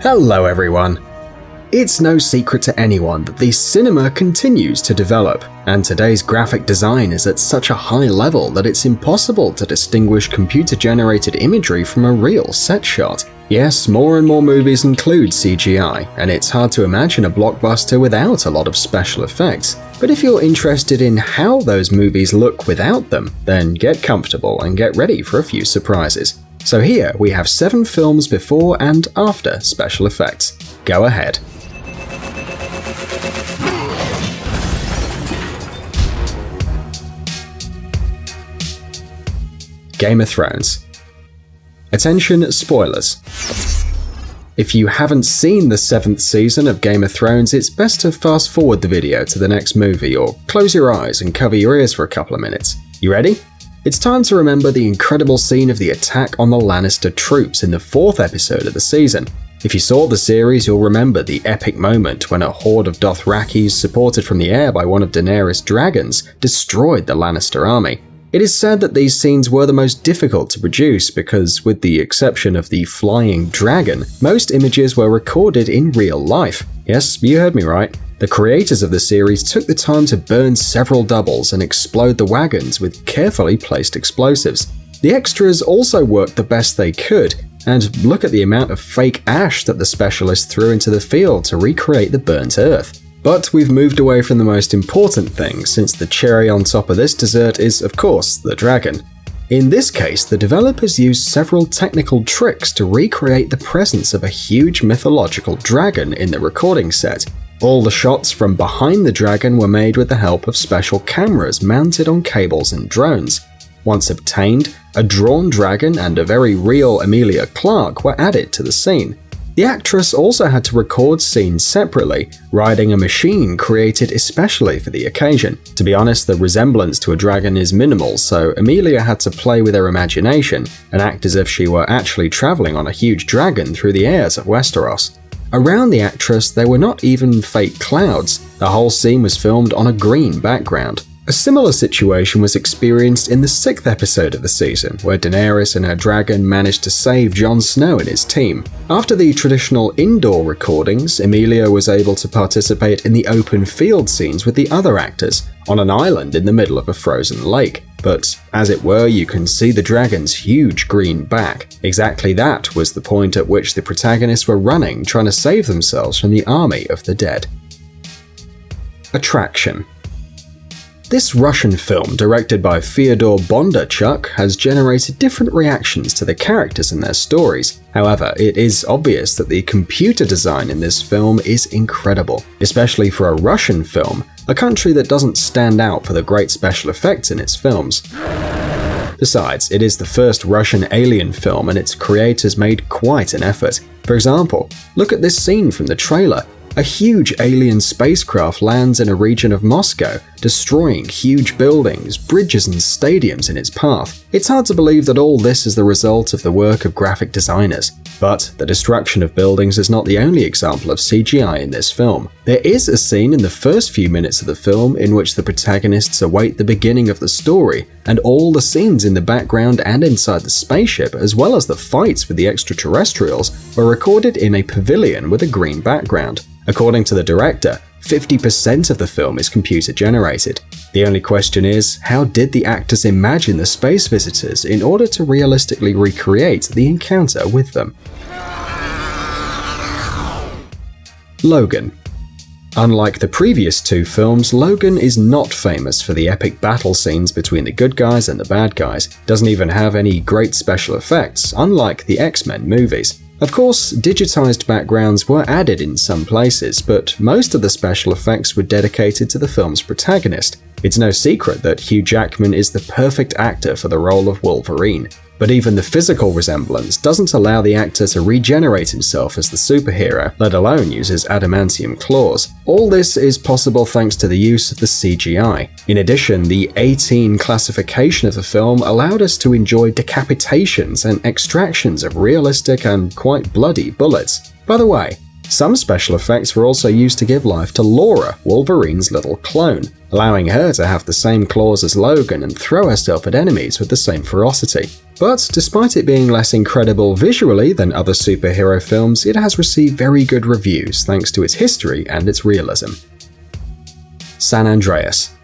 Hello everyone! It's no secret to anyone that the cinema continues to develop, and today's graphic design is at such a high level that it's impossible to distinguish computer-generated imagery from a real set shot. Yes, more and more movies include CGI, and it's hard to imagine a blockbuster without a lot of special effects. But if you're interested in how those movies look without them, then get comfortable and get ready for a few surprises. So here we have 7 films before and after special effects. Go ahead. Game of Thrones. Attention, spoilers. If you haven't seen the 7th season of Game of Thrones, it's best to fast forward the video to the next movie or close your eyes and cover your ears for a couple of minutes. You ready? It's time to remember the incredible scene of the attack on the Lannister troops in the 4th episode of the season. If you saw the series, you'll remember the epic moment when a horde of Dothrakis, supported from the air by one of Daenerys' dragons, destroyed the Lannister army. It is said that these scenes were the most difficult to produce because, with the exception of the flying dragon, most images were recorded in real life. Yes, you heard me right. The creators of the series took the time to burn several doubles and explode the wagons with carefully placed explosives. The extras also worked the best they could, and look at the amount of fake ash that the specialists threw into the field to recreate the burnt earth. But we've moved away from the most important thing, since the cherry on top of this dessert is, of course, the dragon. In this case, the developers used several technical tricks to recreate the presence of a huge mythological dragon in the recording set. All the shots from behind the dragon were made with the help of special cameras mounted on cables and drones. Once obtained, a drawn dragon and a very real Emilia Clarke were added to the scene. The actress also had to record scenes separately, riding a machine created especially for the occasion. To be honest, the resemblance to a dragon is minimal, so Emilia had to play with her imagination and act as if she were actually traveling on a huge dragon through the airs of Westeros. Around the actress, there were not even fake clouds. The whole scene was filmed on a green background. A similar situation was experienced in the 6th episode of the season, where Daenerys and her dragon managed to save Jon Snow and his team. After the traditional indoor recordings, Emilia was able to participate in the open field scenes with the other actors, on an island in the middle of a frozen lake. But, as it were, you can see the dragon's huge green back. Exactly that was the point at which the protagonists were running, trying to save themselves from the army of the dead. Attraction. This Russian film, directed by Fyodor Bondarchuk, has generated different reactions to the characters and their stories. However, it is obvious that the computer design in this film is incredible, especially for a Russian film, a country that doesn't stand out for the great special effects in its films. Besides, it is the first Russian alien film and its creators made quite an effort. For example, look at this scene from the trailer. A huge alien spacecraft lands in a region of Moscow, destroying huge buildings, bridges and stadiums in its path. It's hard to believe that all this is the result of the work of graphic designers. But the destruction of buildings is not the only example of CGI in this film. There is a scene in the first few minutes of the film in which the protagonists await the beginning of the story, and all the scenes in the background and inside the spaceship, as well as the fights with the extraterrestrials, were recorded in a pavilion with a green background. According to the director, 50% of the film is computer-generated. The only question is, how did the actors imagine the space visitors in order to realistically recreate the encounter with them? Logan. Unlike the previous 2 films, Logan is not famous for the epic battle scenes between the good guys and the bad guys. Doesn't even have any great special effects, unlike the X-Men movies. Of course, digitized backgrounds were added in some places, but most of the special effects were dedicated to the film's protagonist. It's no secret that Hugh Jackman is the perfect actor for the role of Wolverine. But even the physical resemblance doesn't allow the actor to regenerate himself as the superhero, let alone use his adamantium claws. All this is possible thanks to the use of the CGI. In addition, the 18 classification of the film allowed us to enjoy decapitations and extractions of realistic and quite bloody bullets. By the way, some special effects were also used to give life to Laura, Wolverine's little clone, allowing her to have the same claws as Logan and throw herself at enemies with the same ferocity. but despite it being less incredible visually than other superhero films, it has received very good reviews thanks to its history and its realism. San Andreas.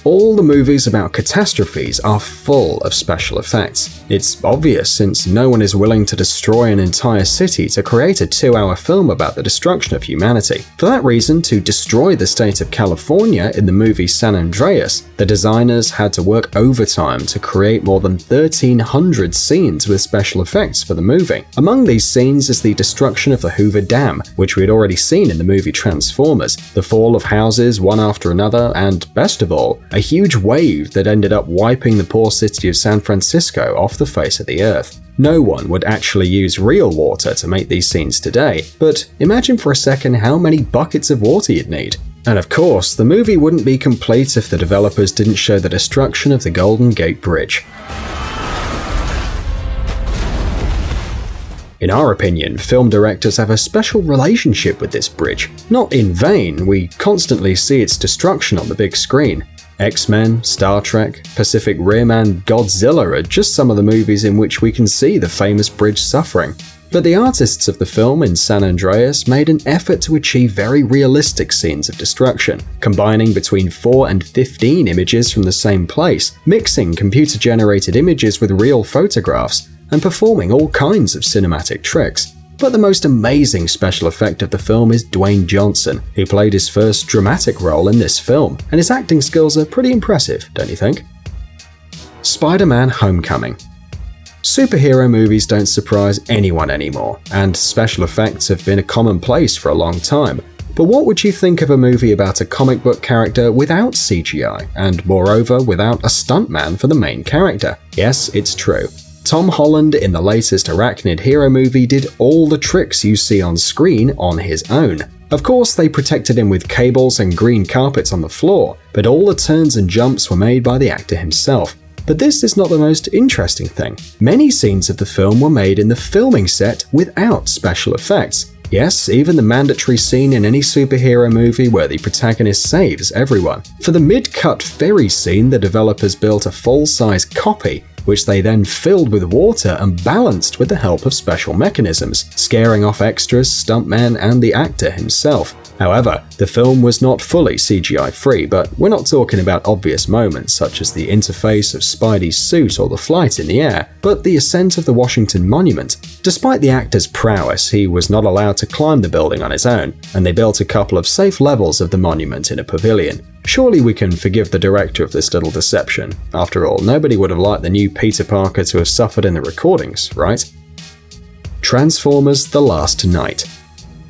All the movies about catastrophes are full of special effects. It's obvious since no one is willing to destroy an entire city to create a 2-hour film about the destruction of humanity. For that reason, to destroy the state of California in the movie San Andreas, the designers had to work overtime to create more than 1,300 scenes with special effects for the movie. Among these scenes is the destruction of the Hoover Dam, which we had already seen in the movie Transformers, the fall of houses one after another, and, best of all, a huge wave that ended up wiping the poor city of San Francisco off the face of the earth. No one would actually use real water to make these scenes today, but imagine for a second how many buckets of water you'd need. And of course, the movie wouldn't be complete if the developers didn't show the destruction of the Golden Gate Bridge. In our opinion, film directors have a special relationship with this bridge. Not in vain, we constantly see its destruction on the big screen. X-Men, Star Trek, Pacific Rim, and Godzilla are just some of the movies in which we can see the famous bridge suffering. But the artists of the film in San Andreas made an effort to achieve very realistic scenes of destruction, combining between 4 and 15 images from the same place, mixing computer-generated images with real photographs, and performing all kinds of cinematic tricks. But the most amazing special effect of the film is Dwayne Johnson, who played his first dramatic role in this film, and his acting skills are pretty impressive, don't you think? Spider-Man: Homecoming. Superhero movies don't surprise anyone anymore, and special effects have been a commonplace for a long time. But what would you think of a movie about a comic book character without CGI, and moreover without a stuntman for the main character? Yes, it's true. Tom Holland in the latest Arachnid hero movie did all the tricks you see on screen on his own. Of course, they protected him with cables and green carpets on the floor, but all the turns and jumps were made by the actor himself. But this is not the most interesting thing. Many scenes of the film were made in the filming set without special effects. Yes, even the mandatory scene in any superhero movie where the protagonist saves everyone. For the mid-cut ferry scene, the developers built a full-size copy, which they then filled with water and balanced with the help of special mechanisms, scaring off extras, stuntmen, and the actor himself. However, the film was not fully CGI-free, but we're not talking about obvious moments such as the interface of Spidey's suit or the flight in the air, but the ascent of the Washington Monument. Despite the actor's prowess, he was not allowed to climb the building on his own, and they built a couple of safe levels of the monument in a pavilion. Surely we can forgive the director of this little deception. After all, nobody would have liked the new Peter Parker to have suffered in the recordings, right? Transformers: The Last Knight.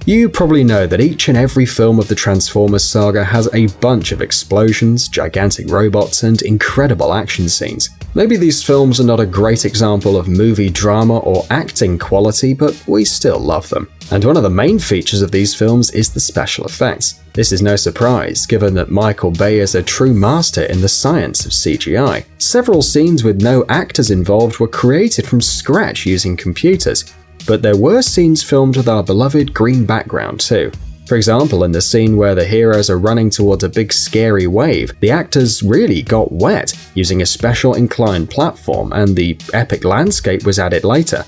You probably know that each and every film of the Transformers saga has a bunch of explosions, gigantic robots, and incredible action scenes. Maybe these films are not a great example of movie drama or acting quality, but we still love them. And one of the main features of these films is the special effects. This is no surprise, given that Michael Bay is a true master in the science of CGI. Several scenes with no actors involved were created from scratch using computers. But there were scenes filmed with our beloved green background too. For example, in the scene where the heroes are running towards a big scary wave, the actors really got wet using a special inclined platform, and the epic landscape was added later.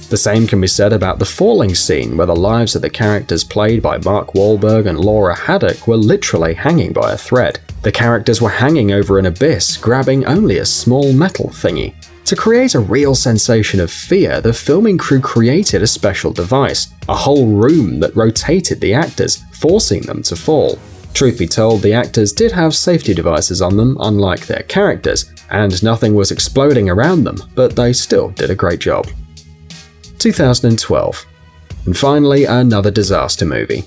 The same can be said about the falling scene, where the lives of the characters played by Mark Wahlberg and Laura Haddock were literally hanging by a thread. The characters were hanging over an abyss, grabbing only a small metal thingy. To create a real sensation of fear, the filming crew created a special device, a whole room that rotated the actors, forcing them to fall. Truth be told, the actors did have safety devices on them, unlike their characters, and nothing was exploding around them, but they still did a great job. 2012. And finally, another disaster movie.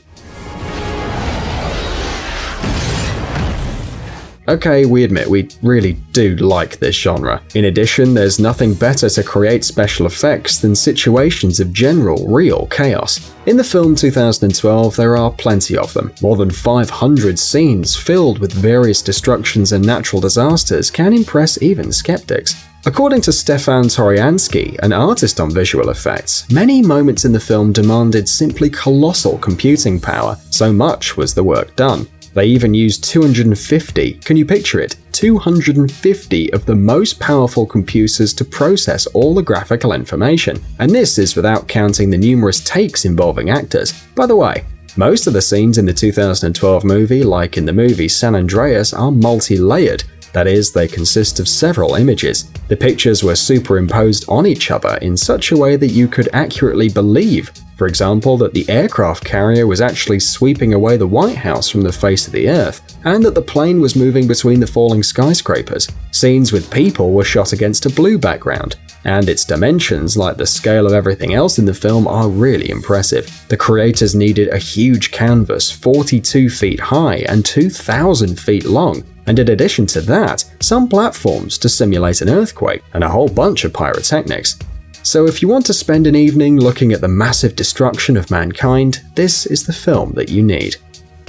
Okay, we admit we really do like this genre. In addition, there's nothing better to create special effects than situations of general, real chaos. In the film 2012, there are plenty of them. More than 500 scenes filled with various destructions and natural disasters can impress even skeptics. According to Stefan Toriansky, an artist on visual effects, many moments in the film demanded simply colossal computing power, so much was the work done. They even used 250, can you picture it? 250 of the most powerful computers to process all the graphical information. And this is without counting the numerous takes involving actors. By the way, most of the scenes in the 2012 movie, like in the movie San Andreas, are multi-layered. That is, they consist of several images. The pictures were superimposed on each other in such a way that you could accurately believe, for example, that the aircraft carrier was actually sweeping away the White House from the face of the Earth, and that the plane was moving between the falling skyscrapers. Scenes with people were shot against a blue background, and its dimensions, like the scale of everything else in the film, are really impressive. The creators needed a huge canvas 42 feet high and 2,000 feet long, and in addition to that, some platforms to simulate an earthquake, and a whole bunch of pyrotechnics. So if you want to spend an evening looking at the massive destruction of mankind, this is the film that you need.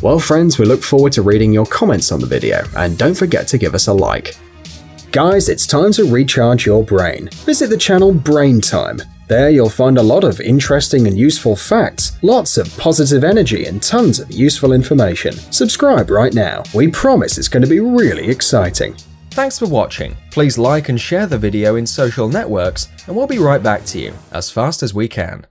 Well friends, we look forward to reading your comments on the video, and don't forget to give us a like. Guys, it's time to recharge your brain. Visit the channel Brain Time. There you'll find a lot of interesting and useful facts, lots of positive energy and tons of useful information. Subscribe right now. We promise it's going to be really exciting. Thanks for watching. Please like and share the video in social networks, and we'll be right back to you as fast as we can.